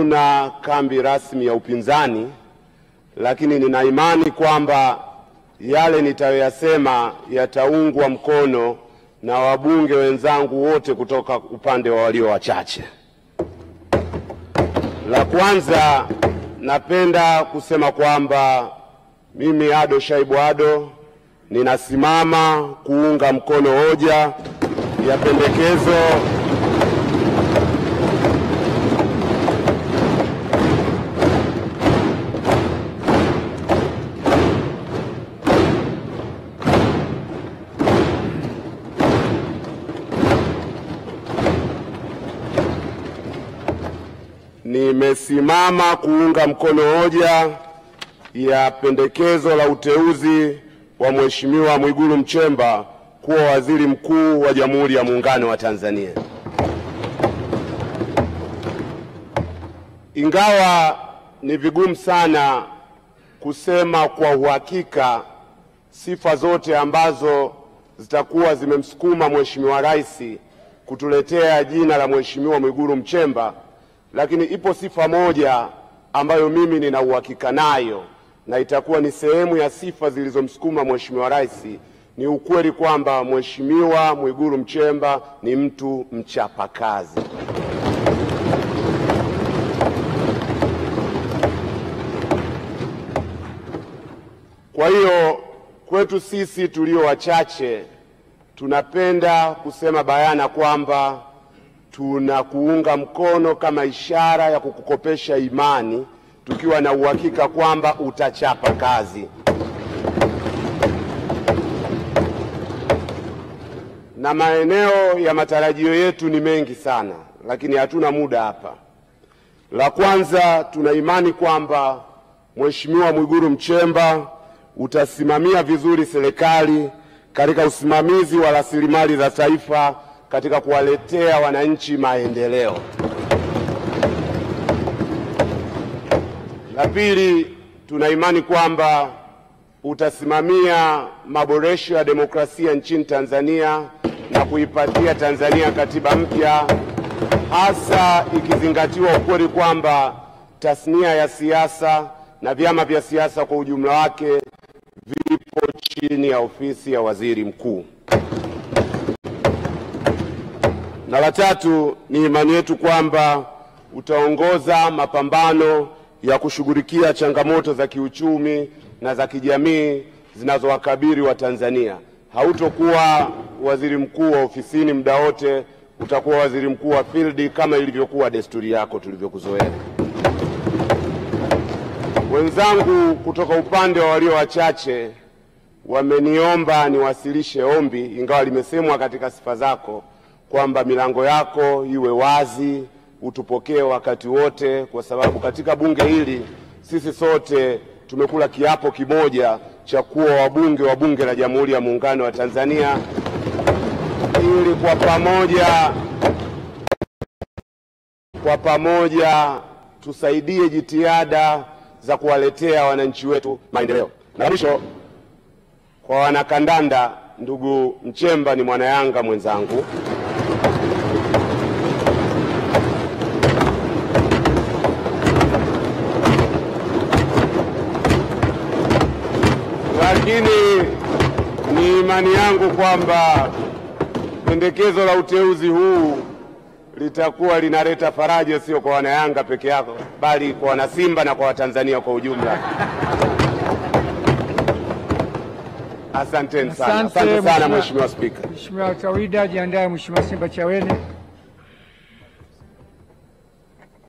Tuna kambi rasmi ya upinzani, lakini nina imani kwamba yale nitayoyasema yataungwa mkono na wabunge wenzangu wote kutoka upande wa walio wachache. La kwanza, napenda kusema kwamba mimi Ado Shaibu Ado ninasimama kuunga mkono hoja ya pendekezo Nimesimama kuunga mkono hoja ya pendekezo la uteuzi wa Mheshimiwa Mwigulu Nchemba kuwa waziri mkuu wa Jamhuri ya Muungano wa Tanzania. Ingawa ni vigumu sana kusema kwa uhakika sifa zote ambazo zitakuwa zimemsukuma Mheshimiwa Rais kutuletea jina la Mheshimiwa Mwigulu Nchemba, lakini ipo sifa moja ambayo mimi nina uhakika nayo na itakuwa ni sehemu ya sifa zilizomsukuma Mheshimiwa Rais. Ni ukweli kwamba Mheshimiwa Mwigulu Nchemba ni mtu mchapakazi. Kwa hiyo kwetu sisi tulio wachache tunapenda kusema bayana kwamba tunakuunga mkono kama ishara ya kukukopesha imani, tukiwa na uhakika kwamba utachapa kazi. Na maeneo ya matarajio yetu ni mengi sana, lakini hatuna muda hapa. La kwanza, tuna imani kwamba Mheshimiwa Mwigulu Nchemba utasimamia vizuri serikali katika usimamizi wa rasilimali za taifa katika kuwaletea wananchi maendeleo. La pili, tuna imani kwamba utasimamia maboresho ya demokrasia nchini Tanzania na kuipatia Tanzania katiba mpya, hasa ikizingatiwa ukweli kwamba tasnia ya siasa na vyama vya siasa kwa ujumla wake vipo chini ya ofisi ya waziri mkuu. Na la tatu, ni imani yetu kwamba utaongoza mapambano ya kushughulikia changamoto za kiuchumi na za kijamii zinazowakabili wa Tanzania. Hautokuwa waziri mkuu wa ofisini muda wote, utakuwa waziri mkuu wa field kama ilivyokuwa desturi yako tulivyokuzoea. Wenzangu kutoka upande wa walio wachache wameniomba niwasilishe ombi, ingawa limesemwa katika sifa zako kwamba milango yako iwe wazi, utupokee wakati wote, kwa sababu katika bunge hili sisi sote tumekula kiapo kimoja cha kuwa wabunge wa Bunge la Jamhuri ya Muungano wa Tanzania, ili kwa pamoja tusaidie jitihada za kuwaletea wananchi wetu maendeleo. Na mwisho, kwa wanakandanda, ndugu Nchemba ni mwana Yanga mwenzangu. Lakini ni imani yangu kwamba pendekezo la uteuzi huu litakuwa linaleta faraja sio kwa wana Yanga peke yao, bali kwa wana Simba na kwa Watanzania kwa ujumla. Asante sana. Asante sana Mheshimiwa Spika. Mheshimiwa Tawida, jiandae Mheshimiwa Simba Chawene.